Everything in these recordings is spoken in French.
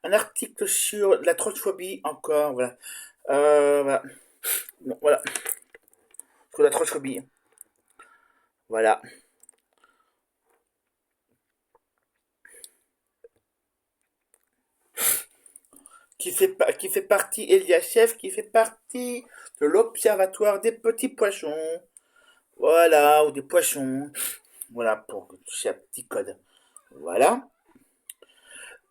Un article sur la transphobie encore, voilà. Voilà. Bon, voilà, sur la transphobie, voilà. Qui fait partie, Eliachev, qui fait partie de l'Observatoire des petits poissons, voilà, ou des poissons, voilà, pour toucher un petit code, voilà.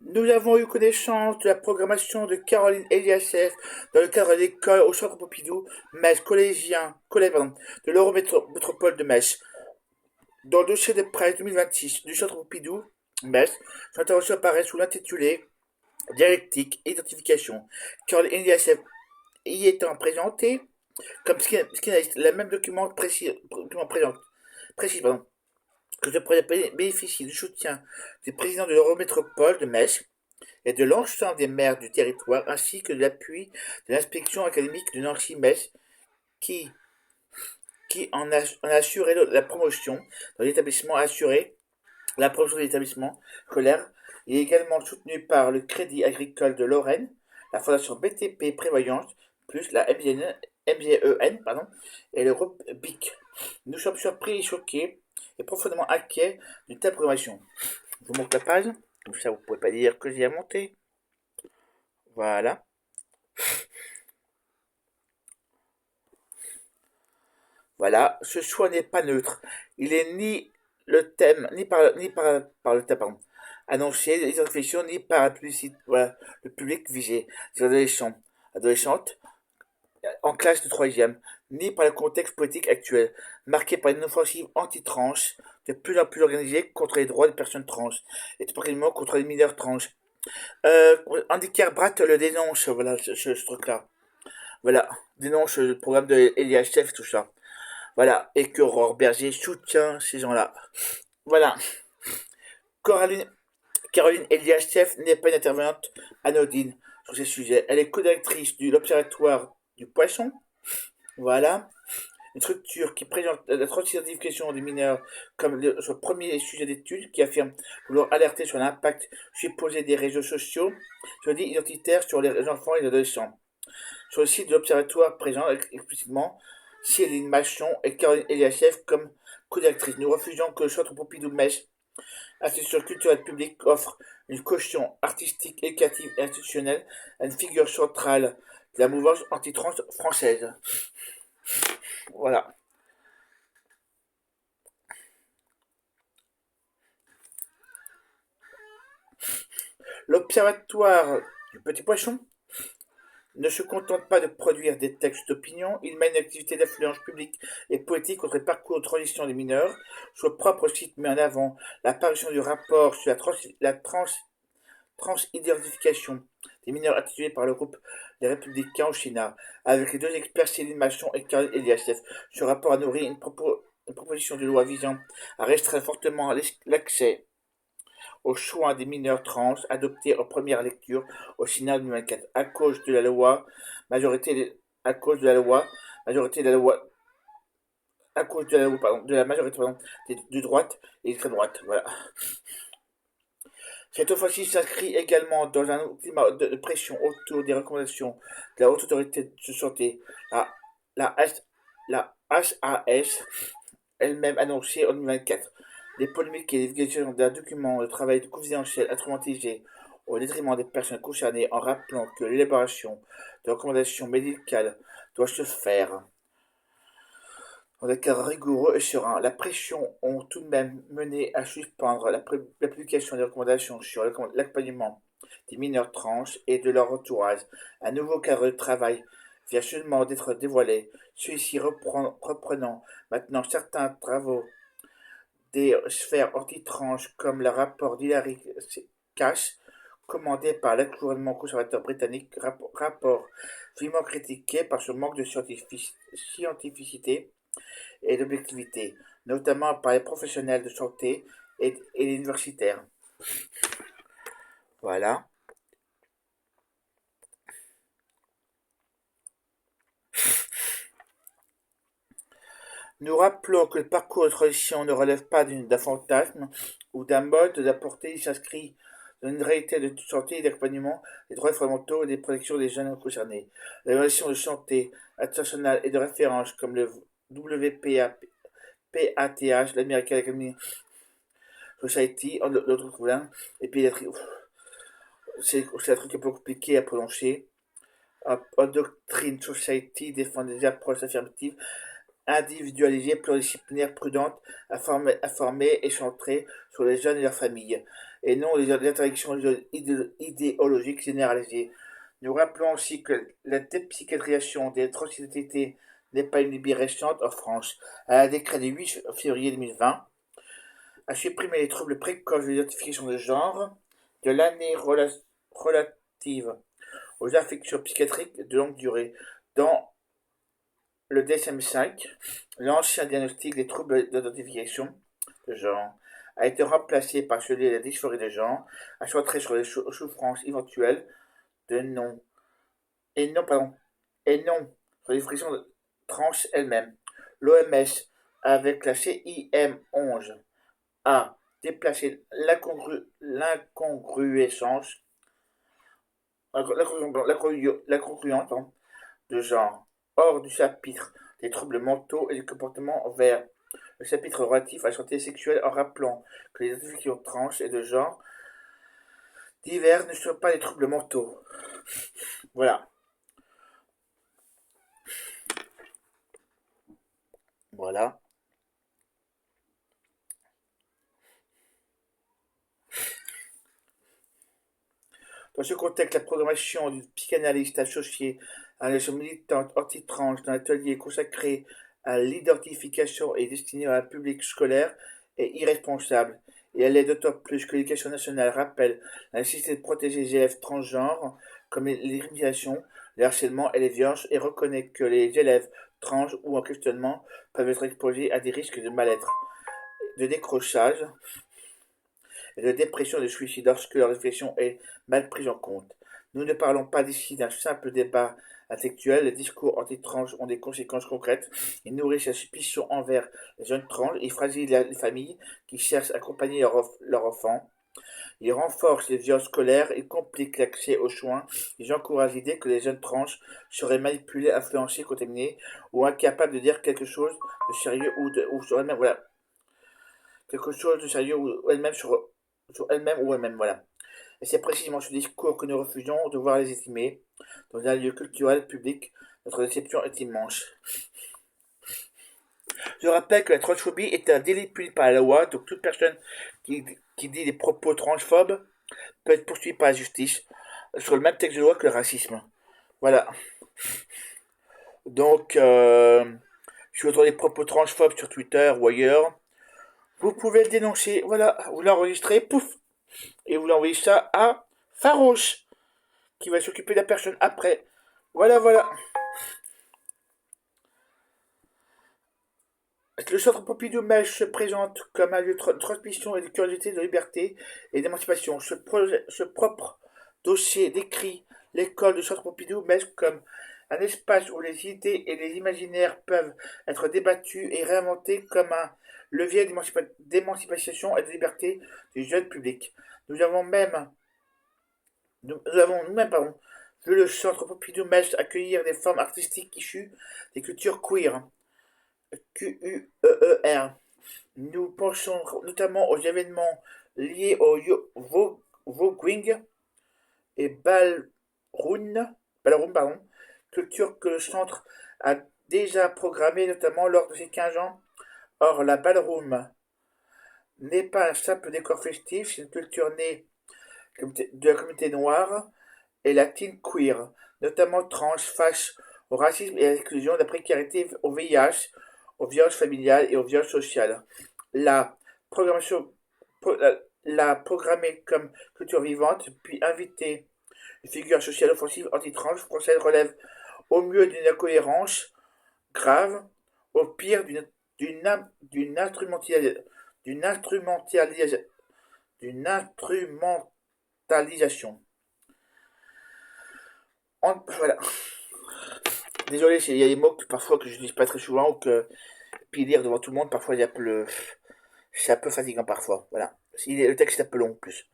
Nous avons eu connaissance de la programmation de Caroline Eliasseff dans le cadre de l'école au Centre Pompidou, Metz, collège, pardon, de l'Eurométropole de Metz. Dans le dossier de presse 2026 du Centre Pompidou, Metz, son intervention apparaît sous l'intitulé Dialectique et identification. Caroline Eliasseff y étant présentée comme psychanalyste, le même document précise que ce projet bénéficie du soutien du président de l'Eurométropole de Metz et de l'ensemble des maires du territoire, ainsi que de l'appui de l'inspection académique de Nancy-Metz, qui, qui en a assuré la promotion dans l'établissement, la promotion de l'établissement scolaire. Il est également soutenu par le Crédit agricole de Lorraine, la Fondation BTP Prévoyance, plus la MGEN, pardon, et le groupe BIC. Nous sommes surpris et choqués et profondément inquiets d'une telle programmation. Je vous montre la page, comme ça vous ne pouvez pas dire que j'y ai monté. Voilà. Voilà, ce choix n'est pas neutre. Il est ni le thème, par le thème, pardon, annoncé, les réflexions, ni par la publicité, voilà, le public visé, les adolescentes, en classe de troisième, ni par le contexte politique actuel, marqué par une offensive anti-trans, de plus en plus organisée contre les droits des personnes trans, et tout particulièrement contre les mineurs trans. Andy Kerbratt le dénonce, voilà, ce truc-là. Voilà, dénonce le programme de Elias Chef, tout ça. Voilà, et que Aurore Berger soutient ces gens-là. Voilà. Caroline, Caroline Eliaschev n'est pas une intervenante anodine sur ces sujets. Elle est co-directrice de l'Observatoire du Poisson. Voilà. Une structure qui présente la transidentification des mineurs comme son premier sujet d'étude, qui affirme vouloir alerter sur l'impact supposé des réseaux sociaux sur les identitaires sur les enfants et les adolescents. Sur le site de l'Observatoire présent explicitement Céline Machon et Caroline Eliaschev comme co-directrice. Nous refusons que le Centre Pompidou-Metz, institution culturelle publique, offre une caution artistique, éducative et institutionnelle à une figure centrale de la mouvance anti-trans française. Voilà. L'Observatoire du Petit Poisson ne se contente pas de produire des textes d'opinion, il mène une activité d'influence publique et politique contre les parcours de transition des mineurs. Son propre site met en avant l'apparition du rapport sur transidentification des mineurs intitulé par le groupe Les Républicains au Sénat, avec les deux experts Céline Machon et Karine Eliasseff. Ce rapport a nourri une proposition de loi visant à restreindre fortement l'accès aux soins des mineurs trans adoptés en première lecture au Sénat 2024 à cause de la loi majorité à cause de la loi majorité de la loi à cause de la loi pardon, de la majorité pardon, de droite et de très droite. Voilà. Cette offensive s'inscrit également dans un climat de pression autour des recommandations de la Haute Autorité de Santé, la, la, H- la HAS, elle-même annoncée en 2024. Les polémiques et les divulgations d'un document de travail confidentiel instrumentalisé au détriment des personnes concernées en rappelant que l'élaboration de recommandations médicales doit se faire dans des cadres rigoureux et sereins. La pression ont tout de même mené à suspendre la publication des recommandations sur l'accompagnement des mineurs trans et de leur entourage. Un nouveau cadre de travail vient seulement d'être dévoilé, celui-ci reprenant maintenant certains travaux des sphères anti-trans comme le rapport d'Hilary Cash, commandé par le gouvernement conservateur britannique, rapport vivement critiqué par son manque de scientificité et d'objectivité, notamment par les professionnels de santé et les universitaires. Voilà. Nous rappelons que le parcours de transition ne relève pas d'un fantasme ou d'un mode de la portée, il s'inscrit dans une réalité de santé et d'accompagnement des droits fondamentaux et des protections des jeunes concernés. L'évaluation de santé internationale et de référence comme le WPATH, l'American Academy Society, l'autre problème, et pédiatrie. C'est un truc un peu compliqué à prononcer. Doctrine Society défend des approches affirmatives individualisée, pluridisciplinaire, prudente, informée et centrée sur les jeunes et leurs familles, et non les interdictions idéologiques généralisées. Nous rappelons aussi que la dépsychiatrisation des transidentités n'est pas une libération récente en France. Un décret du 8 février 2020 a supprimé les troubles précoces de l'identification de genre de l'année relative aux affections psychiatriques de longue durée dans le DSM-5, l'ancien diagnostic des troubles d'identification de genre, a été remplacé par celui de la dysphorie de genre, à centrer sur les souffrances éventuelles de non, et non sur les frictions de trans elles-mêmes. L'OMS, avec la CIM11, a déplacé l'incongruence, l'incongruence de genre hors du chapitre des troubles mentaux et du comportement vers le chapitre relatif à la santé sexuelle en rappelant que les identifications trans et de genre divers ne sont pas des troubles mentaux. Voilà. Voilà. Dans ce contexte, la programmation du psychanalyste associé à l'action militante anti-trans dans l'atelier consacré à l'identification et destiné à un public scolaire est irresponsable. Et elle est d'autant plus que l'éducation nationale rappelle la nécessité de protéger les élèves transgenres comme les discriminations, le harcèlement et les violences et reconnaît que les élèves trans ou en questionnement peuvent être exposés à des risques de mal-être, de décrochage et de dépression et de suicide lorsque leur réflexion est mal prise en compte. Nous ne parlons pas ici d'un simple débat intellectuel, les discours anti-trans ont des conséquences concrètes, ils nourrissent la suspicion envers les jeunes trans, ils fragilisent les familles qui cherchent à accompagner leurs enfants, ils renforcent les violences scolaires, ils compliquent l'accès aux soins, ils encouragent l'idée que les jeunes trans seraient manipulés, influencés, contaminés ou incapables de dire quelque chose de sérieux ou sur elles-mêmes, voilà, quelque chose de sérieux ou elles-mêmes sur elles-mêmes ou elles-mêmes, voilà. Et c'est précisément ce discours que nous refusons de voir légitimer dans un lieu culturel public. Notre déception est immense. Je rappelle que la transphobie est un délit puni par la loi, donc toute personne qui dit des propos transphobes peut être poursuivie par la justice sur le même texte de loi que le racisme. Voilà. Donc, si vous entendez des propos transphobes sur Twitter ou ailleurs, vous pouvez le dénoncer. Voilà, vous l'enregistrez, pouf, et vous l'envoyez ça à Farouche, qui va s'occuper de la personne après. Voilà, voilà. Le centre Pompidou-Metz se présente comme un lieu de transmission et de curiosité, de liberté et d'émancipation. Ce propre dossier décrit l'école du centre Pompidou-Metz comme un espace où les idées et les imaginaires peuvent être débattus et réinventés comme un levier d'émancipation et de liberté du jeune public. Nous avons nous-mêmes vu le centre Pompidou-Metz accueillir des formes artistiques issues des cultures queer. QUEER. Nous pensons notamment aux événements liés au voguing et ballroom, pardon, culture que le centre a déjà programmée notamment lors de ses 15 ans. Or, la ballroom n'est pas un simple décor festif, c'est une culture née de la communauté noire et latine queer, notamment trans, face au racisme et à l'exclusion, de la précarité, au VIH, aux violences familiales et aux violences sociales. La programmation, la programmer comme culture vivante, puis inviter une figure sociale offensive anti-trans française relève au mieux d'une incohérence grave, au pire d'une instrumentalisation, d'une instrumentalisation. Voilà. Désolé, il y a des mots que parfois que je dis pas très souvent ou que puis lire devant tout le monde, parfois c'est un peu fatigant parfois. Voilà. Le texte est un peu long en plus.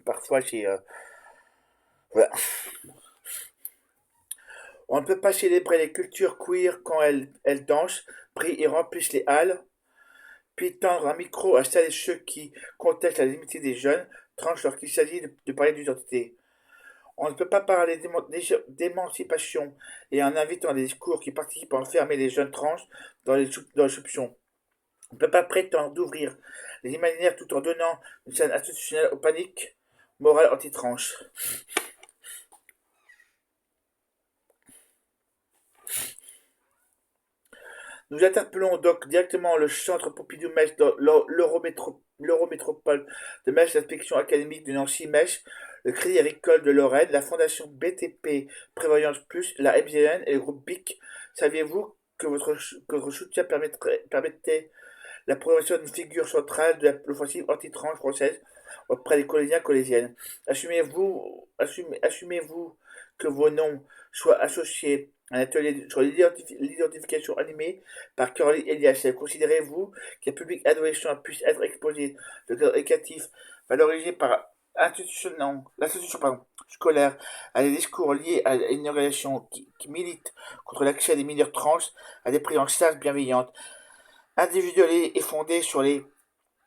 Parfois c'est voilà. On ne peut pas célébrer les cultures queer quand elles dansent, prient et remplissent les halles, puis tendre un micro à celles et ceux qui contestent la limite des jeunes, tranche lorsqu'il s'agit de parler d'identité. On ne peut pas parler d'émancipation et en invitant des discours qui participent à enfermer les jeunes trans dans les soupçons. On ne peut pas prétendre d'ouvrir les imaginaires tout en donnant une scène institutionnelle aux paniques morales anti-trans. Nous interpellons donc directement le Centre Pompidou-Metz dans l'Eurométropole de Metz, l'inspection académique de Nancy-Metz, le Crédit Agricole de Lorraine, la Fondation BTP Prévoyance Plus, la MGN et le groupe BIC. Saviez-vous que votre soutien permettait la progression d'une figure centrale de l'offensive anti-trans française auprès des collégiens et collégiennes? Assumez-vous que vos noms soient associés à un atelier sur l'identification animée par Caroline Eliassev? Considérez-vous qu'un public adolescent puisse être exposé de cadre éducatif valorisé par l'institution scolaire à des discours liés à une organisation qui milite contre l'accès des mineurs trans à des prises en charge bienveillantes, individuelles et fondées sur les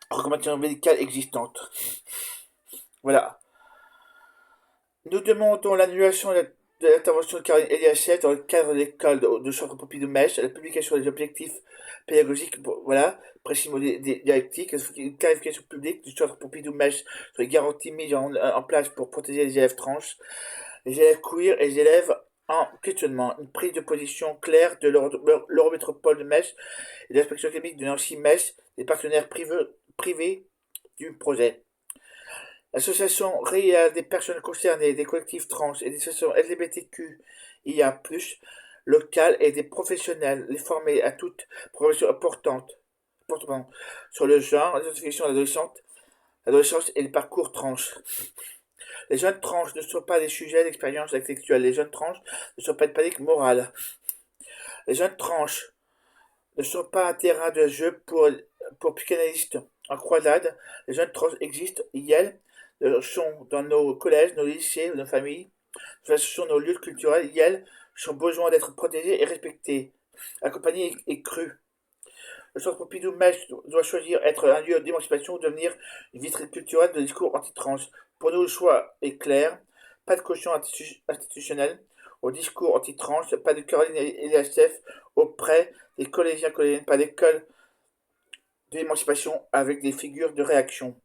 recommandations médicales existantes? Voilà. Nous demandons l'annulation de l'intervention de Caroline Eliassev dans le cadre de l'école de Centre Pompidou-Metz, la publication des objectifs pédagogiques, voilà, précisément des directives, une clarification publique du Centre Pompidou-Metz sur les garanties mises en place pour protéger les élèves trans, les élèves queer et les élèves en questionnement. Une prise de position claire de l'Eurométropole de Metz et de l'inspection académique de Nancy-Metz, des partenaires privés du projet. L'association réelle des personnes concernées, des collectifs trans et des associations LGBTQIA+, locales et des professionnels, les former à toute progression importante sur le genre, l'identification de l'adolescence et le parcours trans. Les jeunes trans ne sont pas des sujets d'expérience intellectuelle. Les jeunes trans ne sont pas de panique morale. Les jeunes trans ne sont pas un terrain de jeu pour psychanalystes en croisade. Les jeunes trans existent, ils sont dans nos collèges, nos lycées, nos familles, sur nos lieux culturels, ils ont besoin d'être protégés et respectés, accompagnés et crus. Le Centre Pompidou-Metz doit choisir être un lieu d'émancipation ou devenir une vitrine culturelle de discours anti-trans. Pour nous, le choix est clair. Pas de caution institutionnelle au discours anti-trans, pas de Caroline Eliassev auprès des collégiens collégiennes, pas d'école d'émancipation avec des figures de réaction.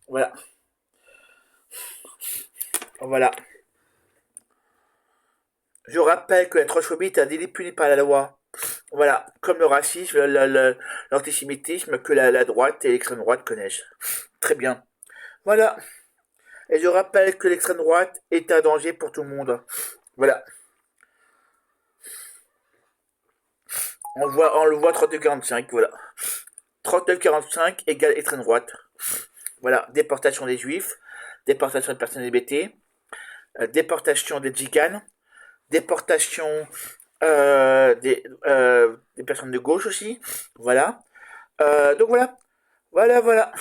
Voilà. Voilà. Je rappelle que la transphobie est un délit puni par la loi. Voilà, comme le racisme, l'antisémitisme que la droite et l'extrême droite connaissent. Très bien. Voilà. Et je rappelle que l'extrême droite est un danger pour tout le monde. Voilà. On le voit 39-45, voilà. 39-45 égale extrême droite. Voilà, déportation des juifs, déportation des personnes LGBT, déportation des tziganes, déportation des personnes de gauche aussi. Voilà. Donc voilà. Voilà.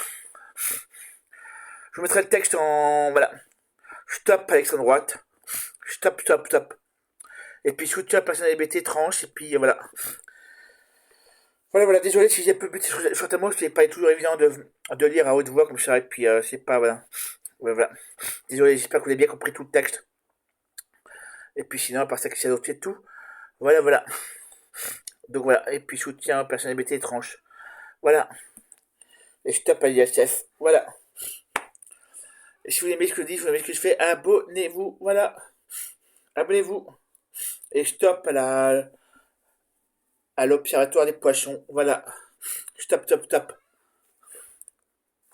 Je vous mettrai le texte en... Voilà. Stop à l'extrême droite. Stop. Et puis soutien à personnes LGBT trans. Et puis voilà. Voilà, désolé si j'ai peu but sur tes mots, c'est pas toujours évident de lire à haute voix comme ça, et puis c'est pas, voilà. Voilà. Désolé, j'espère que vous avez bien compris tout le texte. Et puis sinon, à part ça, c'est adopté tout. Voilà. Donc voilà, et puis soutien aux personnes LGBT étranges. Voilà. Et stop à l'ISF. Voilà. Et si vous aimez ce que je dis, si vous aimez ce que je fais, abonnez-vous. Voilà. Abonnez-vous. Et stop à l'observatoire des poissons. Voilà. Stop.